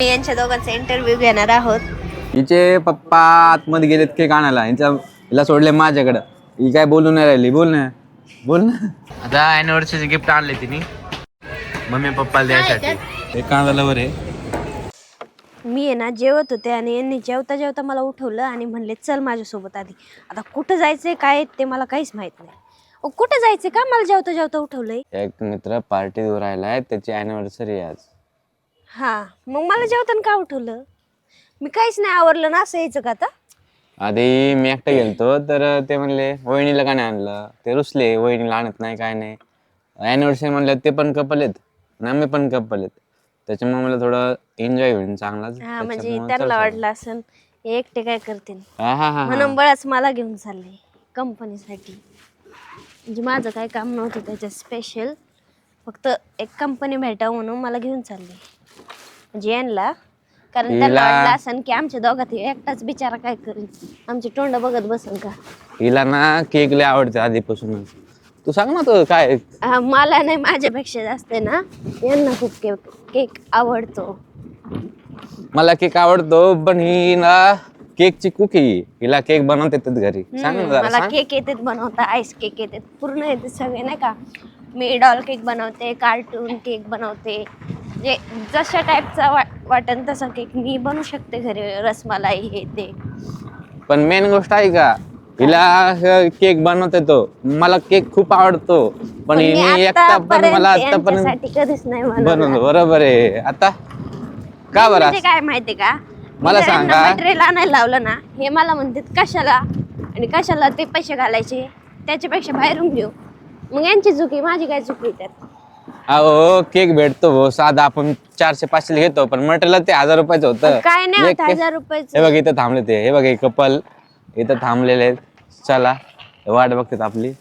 यांच्या दोघांचा इंटरव्ह्यू घेणार आहोत. हिचे पप्पा आतमध्ये गेलेत केक आणायला. हिला सोडले माझ्याकडं. ही काय बोलून नाही राहिली. बोल ना. आता अॅनिव्हर्सरीचे गिफ्ट आणले तिने मम्मी पप्पाला द्यायसाठी. एक कांदा लवर आहे. मी आहे ना जेवत होते आणि यांनी जेवता जेवता मला उठवलं आणि म्हणले चल माझ्यासोबत आधी. आता कुठं जायचंय काय ते मला काहीच माहित नाही. कुठं जायचंय का मला जेवता जेवता उठवलंय? एक मित्र पार्टी देऊ राहिलाय, त्याची अॅनिव्हर्सरी आहे आज. हा मग मला जेवताना का उठवलं? मी काहीच नाही आवरलं ना, असं यायचं का आता? आधी मी एकटं गेलतो तर ते म्हणले वहिनीला का नाही आणलं. ते रुसले, वहिनीला आणत नाही काय नाही. अॅनिव्हर्सरी म्हणलं ते पण कपल आहेत ना, मी पण कपल आहेत. त्याच्यामुळे मला थोडं एन्जॉय होईल चांगलाच. हा म्हणजे त्यांना वाटलं असं हे एकटे काय करतील हा म्हणून बळच मला घेऊन चालले कंपनीसाठी. म्हणजे माझं काय काम नव्हतं त्याच्यात स्पेशल, फक्त एक कंपनी भेटावं म्हणून मला घेऊन चालले म्हणजे यांना. कारण त्यांना वाटलं असं की आमच्या दोघात एकटाच बिचारा काय करेल, आमची तोंड बघत बसेल का. हिला ना केक लय आवडते आधीपासूनच. तू सांग ना तू काय. मला नाही, माझ्यापेक्षा जास्त आहे ना यांना खूप केक आवडतो. मला केक आवडतो पण ही ना केकची कुकी. हिला केक बनवता येतात घरी. सांग ना जरा. मला केक येतात बनवता, आईस केक येतात, पूर्ण येते सगळे नाही का. मी डॉल केक बनवते, कार्टून केक बनवते, जे जशा टाईपचा वाटेल तसा केक मी बनवू शकते घरी. रसमलाई हे ते. पण मेन गोष्ट आहे का, हिला केक बनवता येतो. मला केक खूप आवडतो पण हिने एकटा पण मला आतापर्यंत कधीच नाही बनवलं. बरोबर आहे. आता का बरं म्हणजे काय माहितीये का, मला सांगा. मटेरियल आणायला लावलं ना, हे मला म्हणतात कशाला आणि कशाला ते पैसे घालायचे, त्याच्यापेक्षा बाहेरून घेऊ. मग यांची चुकी, माझी काय चुकी त्यात? अहो केक भेटतो हो साधा, आपण 400-500 घेतो, पण मटेरियल ते 1000 रुपयाचं होतं. काय नाही 1000 रुपयाचं. हे बघ इथं थांबले ते. हे बघ हे कपल इथं थांबलेले आहेत. चला वाट बघतात आपली.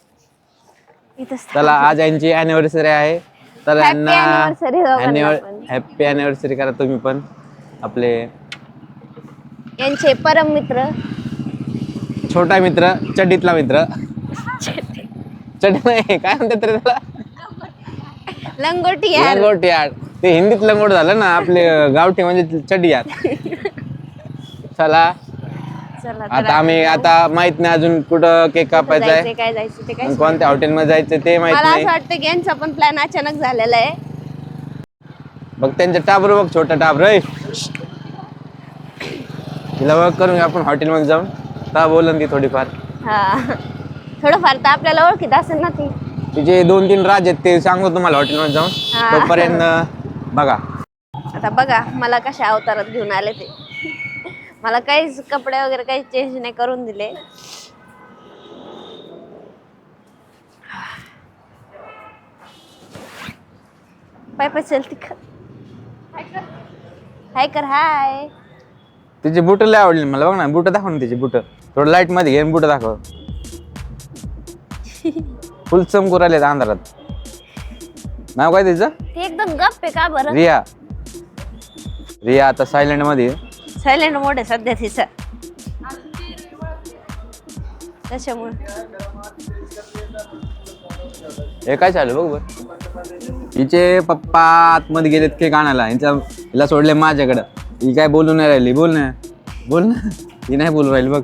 चला आज यांची अॅनिव्हर्सरी आहे तर यांना हॅपी अॅनिव्हर्सरी करा तुम्ही पण. आपले यांचे परम मित्र, छोटा मित्र, चड्डीतला मित्र. चड्डी नाही काय म्हणतात रे त्याला, लंगोटी यार. ते हिंदीत लंगोट झालं ना, आपले गावठी म्हणजे चड्डी यार. चला आता आम्ही माहित नाही अजून कुठं केक कापायचा आहे, काय जायचं ते काय, कोणत्या हॉटेलमध्ये जायचं ते माहित मला नाही. असं वाटतं की यांचा पण प्लॅन अचानक झालेला आहे. बघ त्यांचं टाबर बघ, छोटा टाबर आहे. तिला वर्क करून आपण हॉटेलमध्ये जाऊन का बोलन ती थोडीफार. हा थोडंफार तर आपल्याला ओळखीत असेल ना ती. तिचे 2-3 राज आहेत ते सांगतो तुम्हाला हॉटेलमध्ये जाऊन. तोपर्यंत बघा. आता बघा मला कशा अवतारात घेऊन आले ते. मला काहीच कपडे वगैरे काही चेंज नाही करून दिले. पाय पाय चलती हाय कर हाय. तिची बुट लय आवडली मला. बघ ना बुट दाखव ना, तिची बुट थोडं लाईट मध्ये घे, बुट दाखव. फुल चमकू राहिले अंधारात. नाव काय तिचं? ते एकदम गप्प आहे का बरं? रिया आता सायलेंट मध्ये. सायलेंट मोड आहे सध्या तिचं, त्याच्यामुळे. हे काय चालू बघ बर. हिचे पप्पा आतमध्ये गेलेत केक आणायला. हिला सोडले माझ्याकडं. ही काय बोलून नाही राहिली. बोल ना. ही नाही बोलू राहिली बघ.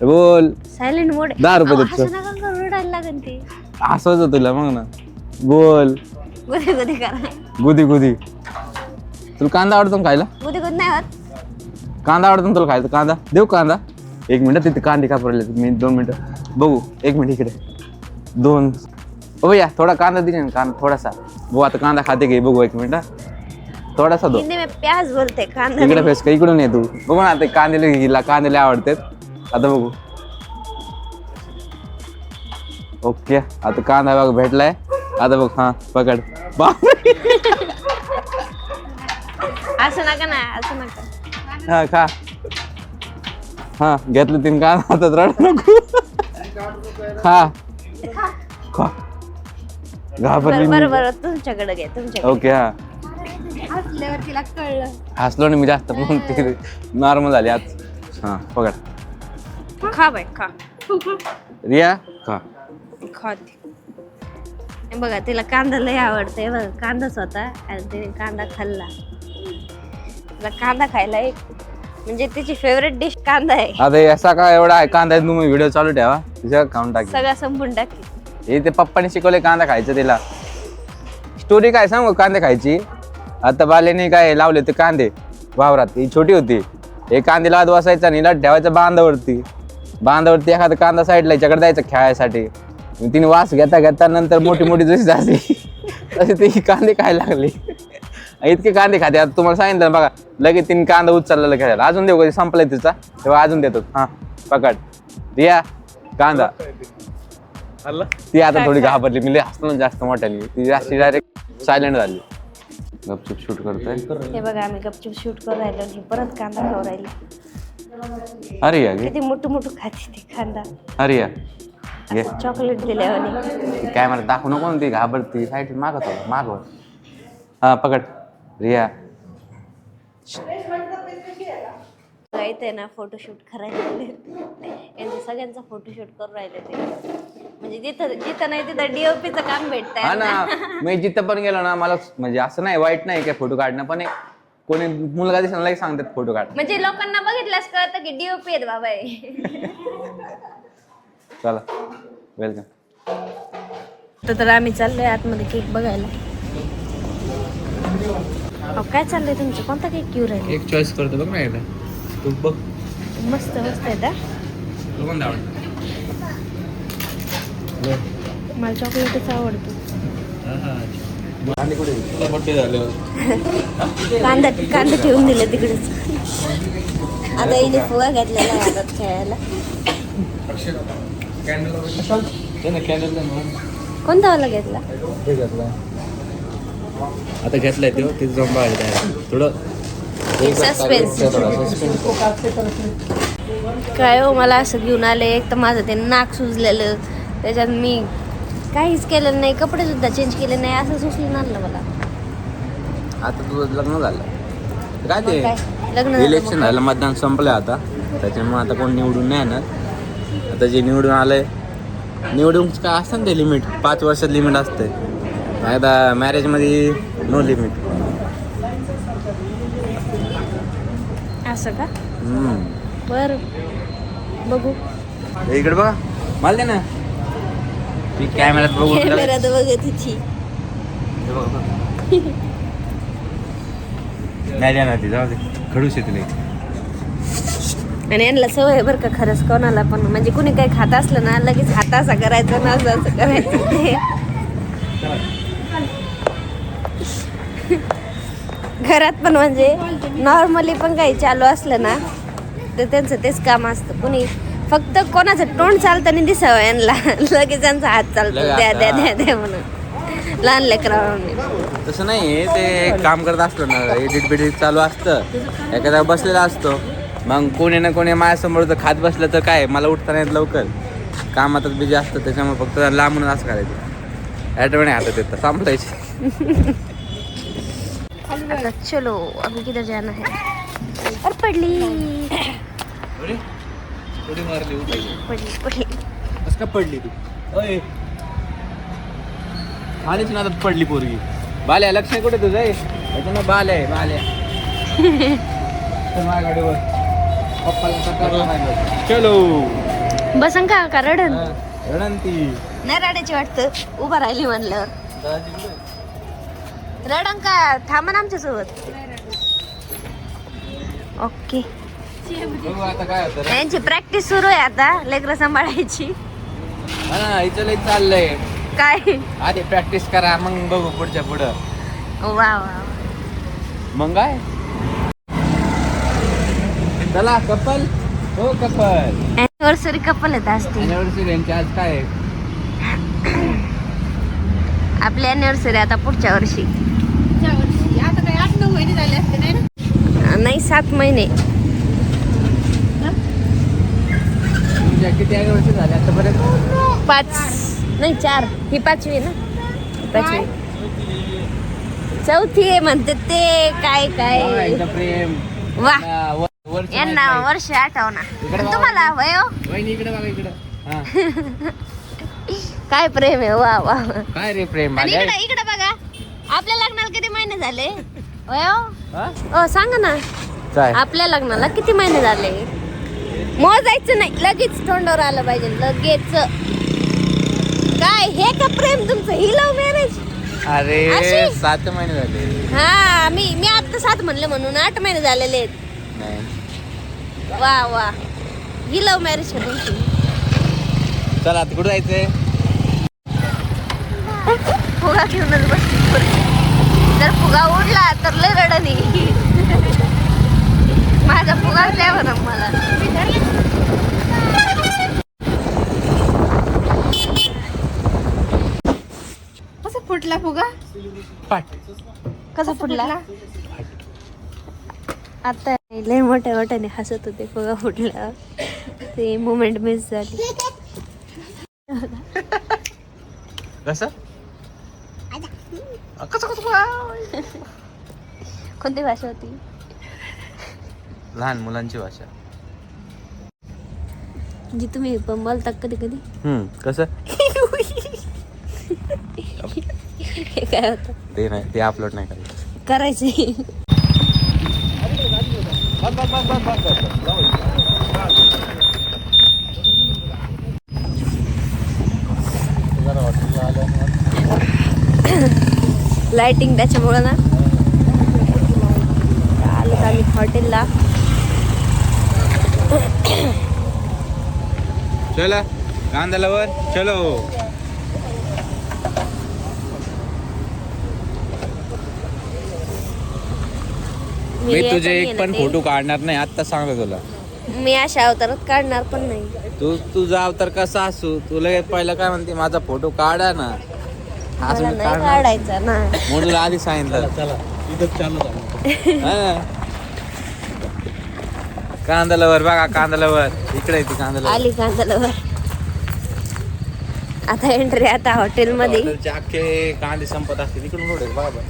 बोल. सायलेंट मोड. 10 रुपये देतो. असं नका करू, रडायला लागेल ते. हसवतो तुला मग ना. बोल. गुदी करा. गुदी. तुला कांदा आवडतो खायला? गुदी नाही होत. कांदा आवडतो तुला खायला? कांदा देऊ? कांदा 1 मिनिट. तिथे कांदे कापरले मी 2 मिनिटं बघू. 1 मिनिट इकडे 2. ओ भैया थोडा कांदा दे ना, कांदा थोडासा. बघू आता कांदा खाते की बघू. 1 मिनिट थोडासा दो. प्याज बोलते कांदा. इकडे फेस का इकडून ये तू. बघू ना आता कांदे आवडतात. आता बघू. ओके आता कांदा बघ भेटलाय. आता बघ. हा पकड. असं नका. हा खा. हा घेतलं 3 कांदा. आता रड नको. खा. बरोबर तुमच्याकडे घ्या, तुमच्याकडे. ओके हा. हसल्यावर तिला कळलं. हसलो ना मी जास्त म्हणून नॉर्मल झाली आज. हा पकड. खा बाय खा. रिया खा. बघा तिला कांदा लय आवडते. बघा कांदाच होता आणि तिने कांदा खाल्ला. तिला कांदा खायला एक म्हणजे तिची फेवरेट डिश कांदा आहे. आता असा का एवढा आहे कांदा तुम्ही व्हिडिओ चालू ठेवा तिच्या खाऊन टाक. सगळा संपून टाकी. हे ते पप्पाने शिकवले कांदा खायचं तिला. स्टोरी काय सांगू कांदे खायची. आता बाल्याने काय लावले ते कांदे वावरात. ही छोटी होती. हे कांदे लावत बसायचा आणि लाट ठेवायचा बांधावरती एखादा कांदा साईडला याच्याकडे द्यायचा खेळायसाठी. तिने वास घेता घेता नंतर मोठी मोठी जशी झाली तसे ते कांदे खायला लागले. इतके कांदे खाते. आता तुम्हाला सांगितलं बघा लगेच तिने कांदा उचललेला खेळायला. अजून देऊ कधी संपलाय तिचा तेव्हा अजून देतो. हा पकड रिया कांदा. ती आता थोडी घाबरली. मी हसलो जास्त मोठ्याने. ती जास्त डायरेक्ट सायलेंट झाली. गपचूप शूट करतोय. हे बघा आम्ही गपचूप शूट करून राहिलो आणि परत कांदा खाऊ राहिली. अरे या किती मोठं मोठं खाते ती कांदा. अरे या घे. चॉकलेट दिल्यावानी. काय मला दाखवू नको ती घाबरती. साईड मागत मागव. हा पकड रिया. इथे ना फोटोशूट करायला यांचं सगळ्यांचा फोटोशूट करून राहिले ते. म्हणजे जिथं जिथं नाही तिथं डीओपीचं काम हा भेटतंय ना. मी जिथं पण गेलो ना मला म्हणजे असं नाही वाईट नाही काय फोटो काढणं पण कोणी मुलगा दिसला सांगतात फोटो काढ. म्हणजे लोकांना बघितलंच कळतं की डीओपी आहेत बाबा हे. चला वेलकम. तर आम्ही चाललोय आतमध्ये केक बघायला. काय चाललंय तुमचं? कोणता केक घेऊ राहिले? एक चॉईस करतो बघ ना एकदा तू बघ. मस्त मस्त आहे का? कोणता आवडतो? मला चॉकलेटच आवडतो. कांदा कांदा ठेवून दिलं तिकडेच. आता इथे फुगा घातलेला आहे हातात खेळायला. कोणता वाला घेतला? आता घेतलाय तो तिथे जाऊन बघायला थोडं सस्पेन्स. काय हो मला असं घेऊन आले. एक तर माझं ते नाक सुजलेलं त्याच्यात मी काहीच केलं नाही. कपडे सुद्धा चेंज केले नाही. असं सुचलं आणलं मला. आता तुझं लग्न झालं काय ते लग्न इलेक्शन झालं मतदान संपलं आता त्याच्यामुळे आता कोण निवडून नाही येणार. आता जे निवडून आलंय निवडून काय असतं ना ते लिमिट 5 वर्षात लिमिट असते. आता मॅरेजमध्ये नो लिमिट. असं का? बर बघू. इकडे बघा मला दे ना. ती कॅमेऱ्यात बघू. कॅमेऱ्यात बघत तिची नाही द्या ना ती जाऊ दे खडूस येते नाही. आणि यांना सवय बरं का खरंच कोणाला पण म्हणजे कुणी काही खात असलं ना लगेच हात असा करायचं ना असं करायचं ते. घरात पण म्हणजे नॉर्मली पण काही चालू असलं ना तर त्यांचं तेच काम असतं. कुणी फक्त कोणाचं तोंड चालताना दिसावं यांना लगेच त्यांचा हात चालतो द्या द्या द्या द्या म्हणून. लहान लेकरांनी तसं नाही. ते काम करत असलं ना एडिट बिडिट चालू असतं एखादा बसलेला असतो मग कोणी ना कोणी माझ्यासमोर जर खात बसलं तर काय मला उठता येत लवकर. कामातच बिझी असतं त्याच्यामुळे फक्त लांबून असं करायचं. ॲटोमॅटिक हातात येतं संपलायची. आता चलो अभी किधर जाना है? और पडली पडली पडली. कसं का पडली तू? ओय आलीच ना आता पडली पोरगी. बाल्या लक्ष कुठे तुझं? त्याच्यानं बाल आहे बाल्या. माझ्या गाडीवर पप्पाला चलो बसन का रडन? रणंती नाही रडायची वाटतं. उभा राहिली म्हणल्यावर रडन का? थांबा ना आमच्यासोबत. ओके बघू आता काय होतं. यांची प्रॅक्टिस सुरू आहे आता लेकरं सांभाळायची. हा इथं लई चाललंय. काय आधी प्रॅक्टिस करा मग बघू पुढच्या पुढं. वा वा. मग काय चला कपल. हो कपल अॅनिव्हर्सरी कपल येत असते. अॅनिव्हर्सरी यांची आज काय आहे? आपली अॅनिव्हर्सरी आता पुढच्या वर्षी. आता काय 8-9 महिने झाले असते नाही ना? नाही 7 महिने. तुमच्या किती अॅनिव्हर्सरी झाली आतापर्यंत? 5 नाही 4. ही 5वी ना? 5वी. 4थी आहे म्हणते ते. काय काय प्रेम वा. वर्ष यांना वर्ष आठवना. तुम्हाला वय हो? वहिनी इकडे बघा इकडे. हा काय प्रेम आहे. वा वा. काय रे प्रेम आणि इकडे इकडे बघा आपल्या लग्नाला किती महिने झाले वय हो? सांगा ना काय आपल्या लग्नाला किती महिने झाले? मोजायचं नाही, लगेच तोंडावर आलं पाहिजे, लगेच. काय हे का प्रेम तुमचं? ही लव्ह मॅरेज? अरे अशी? 7 महिने झाले. हा, मी आता 7 म्हणले म्हणून 8 महिने झालेले आहेत. नाही वा वा, ही लव्ह मॅरेज का तुमची? चला आता कुठं जायचंय? फुगा घेऊनच बसली पोरगी. जर फुगा उडला तर लय रडणी. माझा फुगा द्या बरं मला. कसं फुटला फुगा? पाठ कसा फुटला? आता लय मोठ्या मोठ्याने हसत होते, फुगा फुटला. ते मोमेंट मिस झाली. कसं कोणती भाषा होती? लहान मुलांची भाषा. जी तुम्ही पण बोलता कधी कधी. कसं हे काय होतं? ते नाही, ते अपलोड नाही करायचं. करायचे. लाइटिंग त्याच्यामुळं ना. आलो आम्ही हॉटेलला. चला कांद्यालावर चलो. मी तुझे एक पण फोटो काढणार नाही, आता सांगतो तुला. मी अशा अवतारात काढणार पण नाही. तुझा अवतार कसा असू, तुला पहिला काय म्हणते माझा फोटो काढा ना. असं मला मी नाही काढणार काढायचा ना. म्हणून तुला आधी सांगितलं. हा. कांद्यालावर बघा, कांद्यालावर इकडे ती कांद्याला आली कांदलावर. आता एंट्री आता हॉटेलमध्ये. अख्खे कांदे संपत असते तिकडून रोड आहे बरोबर.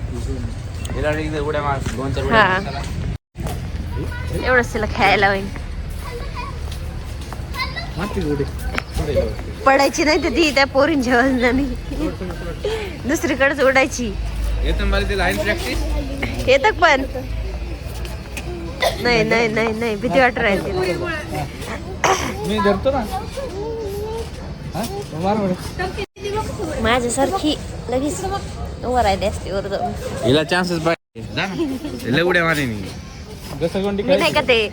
उड्या मार 2-4 उड्या हा. मार. एवढंच तिला खेळायला होईल. मारती उडी. पडायची नाही तर ती त्या पोरींच्या वजनाने दुसरीकडेच उडायची. येतं मला ते लाईन प्रॅक्टिस. येतं पण नाही नाही नाही नाही, भीती वाटत राहते. मी धरतो ना. माझ्यासारखी लगेच वर राहिली असते वर जाऊन. हिला चान्सेस पाहिजे. जा ना. लय उड्या मारे मी. मी नाही का ते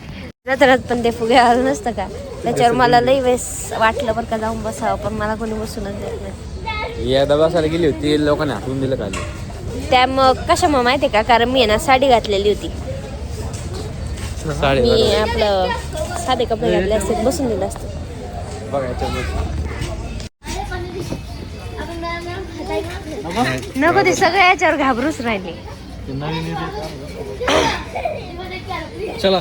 जत्रात पण ते फुगे आलं नसतं का, त्याच्यावर मला लई वेळेस वाटलं बरं का जाऊन बसावं, पण मला कोणी बसूनच देत नाही. एकदा बसायला गेली होती, लोकांनी हाकलून दिलं खाली. त्या मग कशा मग माहिती का, कारण मी आहे ना साडी घातलेली होती. साडे मी आपलं साधे कपडे घातले असते, बसून दिलं असतं. बघा याच्यावर. नको, ते सगळं याच्यावर घाबरूच राहिले. चला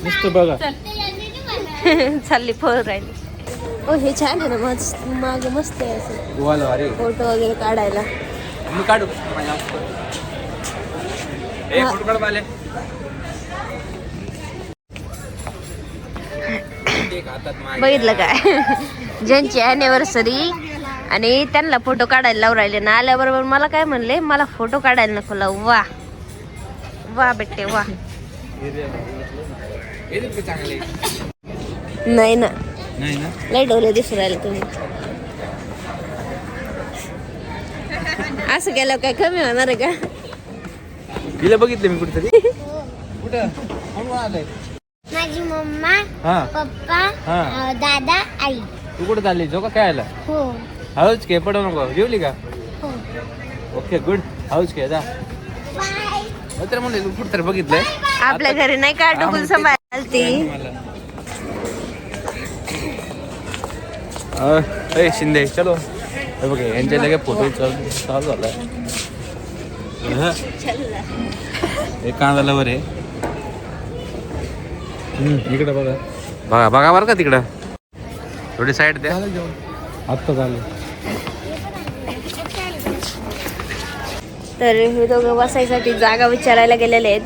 नुसतं बघा. चालली पळ राहिली. ओ हे छान आहे ना, माग मस्त आहे असं वाल अरे फोटो वगैरे काढायला. मी काढू. ए फोटो काढ बाले. बघितलं काय, ज्यांची अॅनिव्हर्सरी आणि त्यांना फोटो काढायला लावून राहिले ना, आल्याबरोबर मला काय म्हणले, मला फोटो काढायला नको लावू. वा वा बेटे वा. नाही ना, नाही ना. लय डोले दिसून राहिले तुम्ही. असं केलं काय कमी होणार आहे का? तिला बघितलं मी कुठेतरी. कुठं आलंय? माझी मम्मा, हा पप्पा, हा. दादा, आई. तू कुठे चालली? जो का खेळायला? हो हळूच खेळ, पडू नको. जेवली का? हो. Okay good. हळूच खेळ जा. बाय. तर म्हणले तू कुठं तर बघितलंय. आपल्या घरी नाही का डुकून सांभाळायला ती. ए शिंदे चलो. हे बघ यांच्या लगे फोटो चालू झालाय. हे कांदालावर आहे. इकडे बघा बघा बघा बरं का तिकडं. थोडी साईड द्या. आत्ता झालं. तर हे दोघं बसायसाठी जागा विचारायला गेलेले आहेत.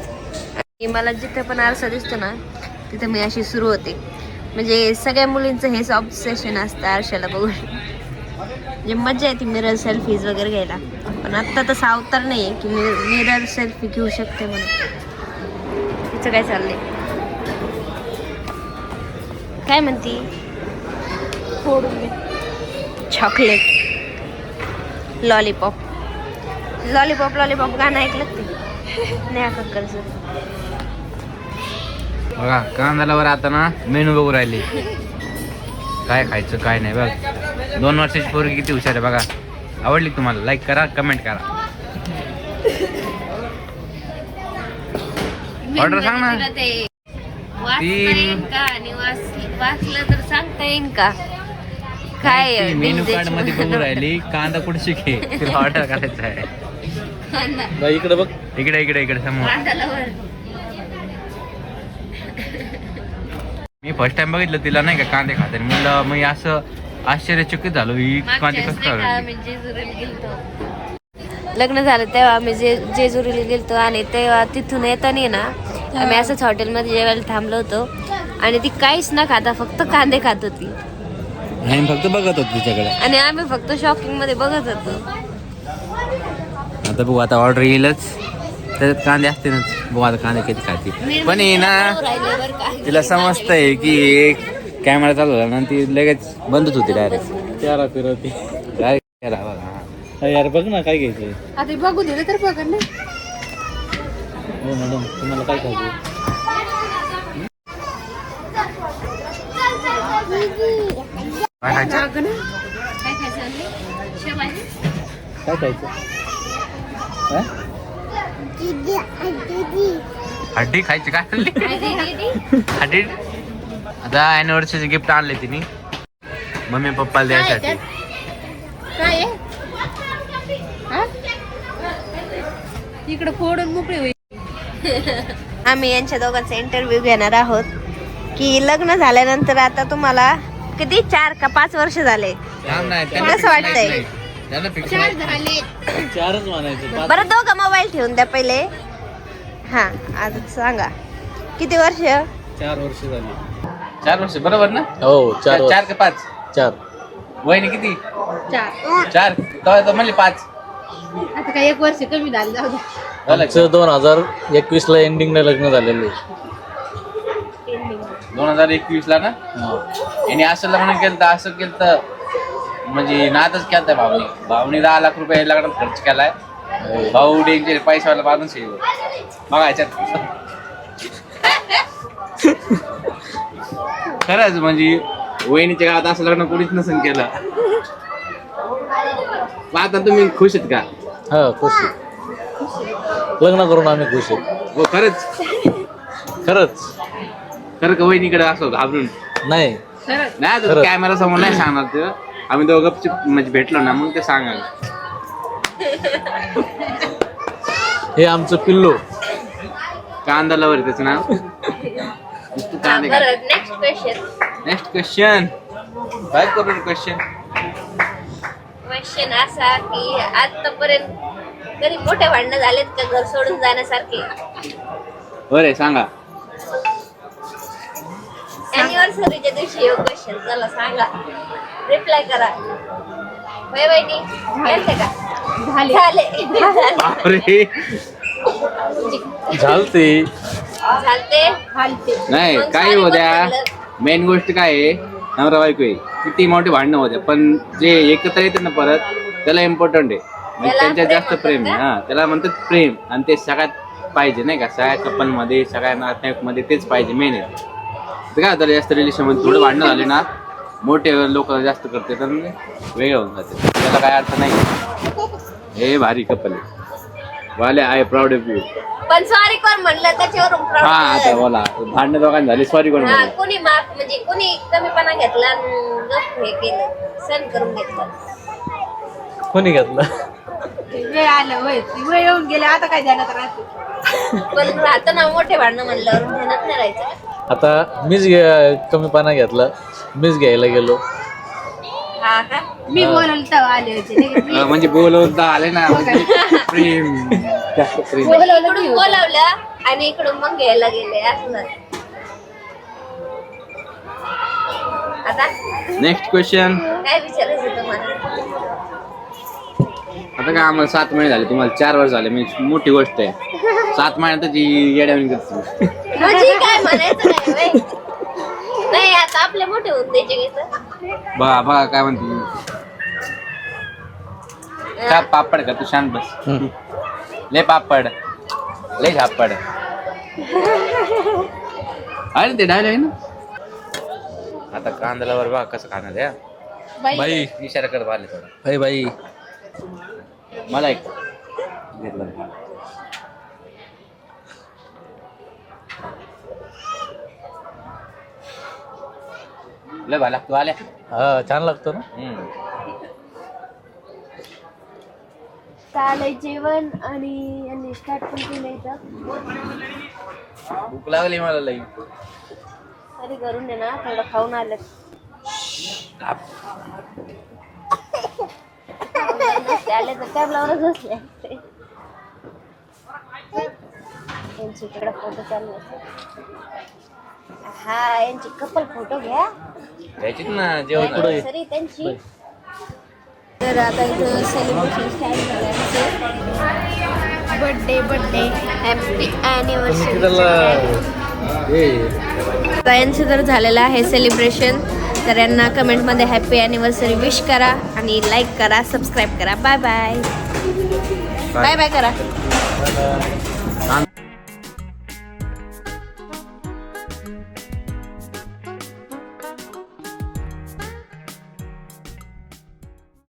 आणि मला जिथे पण आरसा दिसतो ना, तिथे मी अशी सुरू होते. म्हणजे सगळ्या मुलींचं हेच ऑब्सेशन असतं आरशाला बघून. म्हणजे मजा येते मिरर सेल्फीज वगैरे घ्यायला. पण आत्ता तसा अवतार नाही आहे की मी मिरर सेल्फी घेऊ शकते म्हणून. तिचं काय चाललंय, काय म्हणती? Chocolate, lollipop. लॉलीपॉप लॉलीपॉप गाणं ऐकलं ते नाही कक्करचं. बघा कांद्याला आता ना मेनू बघू राहिले, काय खायचं काय नाही. बघ 2 वर्षाची पोरगी किती हुशार आहे बघा. आवडली तुम्हाला लाईक करा, कमेंट करा, ऑर्डर सांग ना. ते वाचता येईन का आणि वाचलं तर सांगता येईन का काय? मेनू कार्ड मध्ये बघू राहिली कांदा कुठे शिके तिला ऑर्डर करायचं आहे. इकडे बघ, इकडे इकडे इकडे समोर. मी फर्स्ट टाइम बघितलं तिला नाही का कांदे खाते, म्हणलं मी असं आश्चर्यचकित झालो, ही कांदे कसं खाल्ले. लग्न झालं तेव्हा आम्ही जेजुरीला गेलतो आणि तेव्हा तिथून येताना ना आम्ही असंच हॉटेलमध्ये जेवायला थांबलो होतो आणि ती काहीच न खाता फक्त कांदे खात होती आणि फक्त बघत होतो तिच्याकडे आणि आम्ही फक्त शॉकिंग मध्ये बघत होतो. आता बघू, आता ऑर्डर येईलच त्याच्यात कांदे असतीलच. बघू आता कांदे किती खाते. पण हे ना तिला समजतंय की कॅमेरा चालू झाला ना ती लगेच बंदच होती डायरेक्ट. त्याला फिरवते यार. बघ ना काय घ्यायचं आता बघू दिलं तर बघ ना. हो मॅडम, तुम्हाला काय खायचं? काय खायचं? काय खायचं? हड्डी खायची काय खाल्ली? हड्डी. आता अॅनिव्हर्सरीचे गिफ्ट आणले तिने मम्मी पप्पाला द्यायसाठी. काय आहे? इकडे फोडून मोकळी होईल. आम्ही यांच्या दोघांचा इंटरव्ह्यू घेणार आहोत की लग्न झाल्यानंतर आता तुम्हाला किती 4 का 5 वर्ष झाले कसं वाटतंय? चारच म्हणायचं. बरं दोघं मोबाईल ठेवून द्या पहिले. हा आता सांगा किती वर्ष? 4 वर्ष झाली. 4 वर्ष बरोबर ना? हो 4 4 का 5? 4. वहिनी किती? 4. 4 म्हणले 5 आता काय 1 वर्ष कमी झालं, जाऊ दे. आमचं 2021 ला एंडिंगला लग्न झालेलं आहे. 2021 ला ना. याने असं लग्न केलं, असं केलं म्हणजे नादच केलता भावनी 10 लाख रुपये लग्नात खर्च केलाय. भाऊ डेंजर पैशावाला माणूस आहे बघा याच्यात. खरंच म्हणजे वहिनीच्या गावात असं लग्न कोणीच नसेल केलं. आता तुम्ही खुश आहेत का? हा खुश आहे. लग्न करून आम्ही खुश आहे. हो खरंच खरंच. खरं का वहिनीकडे असं घाबरून नाही नाही आता कॅमेरा समोर नाही सांगणार ते. आम्ही दोघं म्हणजे भेटलो ना मग ते सांगाल. हे आमचं पिल्लू कांदा लवर त्याचं नाव. Next question. काय करू क्वेश्चन? क्वेश्चन असा की आतापर्यंत कधी मोठे भांडणं झालेत का घर सोडून जाण्यासारखे? बरे सांगा. अॅनिव्हर्सरीच्या दिवशी हे क्वेश्चन चला सांगा, रिप्लाय करा. बाय बाय नी झाले का? झाले. अरे झालते नाही काही होत्या. मेन गोष्ट काय आहे, नवरा बायको आहे किती मोठे भांडणं होत्या पण जे एकत्र येते ना परत त्याला इम्पॉर्टंट आहे. म्हणजे त्यांच्यात जास्त प्रेम आहे. हा त्याला म्हणतात प्रेम आणि ते सगळ्यात पाहिजे नाही का. सगळ्या कपल मध्ये सगळ्या नातेवाईकमध्ये तेच पाहिजे मेन आहे. काय होतं जास्त रिलेशन मध्ये थोडं भांडणं झाले ना मोठे लोक जास्त करते तर वेगळं होऊन जाते. त्याला काय अर्थ नाही. हे भारी कपल आहे. वाले आय प्राऊड ऑफ यू. पण सॉरी कोण म्हणलं त्याच्यावरून हा आता बोला भांडणं दोघांना झाली सॉरी कोण म्हणलं? कोणी माफ म्हणजे कोणी कमीपणा घेतला आणि गप्प हे केलं सण करून घेतलं. कोणी घेतलं? वेळ आलं वेळ येऊन गेले आता काय ध्यानात राहते. पण राहतं ना मोठे भांडणं म्हणल्यावर ध्यानात नाही राहायचं. आता मीच कमीपणा घेतला, मीच घ्यायला गेलो. हा का? मी बोलवलं तेव्हा आले होते. म्हणजे बोलवता आले ना प्रेम जास्त प्रेम. इकडून बोलावलं आणि इकडून मग घ्यायला गेले असं झालं. आता नेक्स्ट क्वेश्चन. काय विचारायचं तुम्हाला? आता काय आम्हाला 7 महिने झाले, तुम्हाला 4 वर्ष झाले, म्हणजे मोठी गोष्ट आहे. 7 महिन्यात जी येड्यावणी करते. म्हणजे काय म्हणायचं नाही व्हय? नाही आता आपले मोठे होऊन द्यायचे घेत. बघा बघा काय म्हणते. का पापड का तू शांत बस. ले पापड ले झापड. अरे ते डायलॉग आहे ना. आता कांद्याला वर बघा कसं खाणार आहे. बाई इशारा कर बाले थोडा. बाई बाई मला एक घेतलं. लय भाला तू आल्या. हा छान लागतो ना. चालय जेवण आणि यांनी स्टार्ट पण केलं इथं. भूक लागली मला लई. तरी करून दे ना, थोडं खाऊन आलं. आले तर टॅबलावरच बसले. यांची इकडे फोटो चालू आहे. हा यांची कपल फोटो घ्या. घ्यायचीच ना जेवण. पुढे. सरी त्यांची. तर आता इथं सेलिब्रेशन स्टार्ट झालं. Birthday happy anniversary. यांचं तर झालेलं आहे सेलिब्रेशन. तर यांना कमेंटमध्ये हॅपी ॲनिव्हर्सरी विश करा आणि लाईक करा, सबस्क्राईब करा. Bye bye. बाय बाय करा.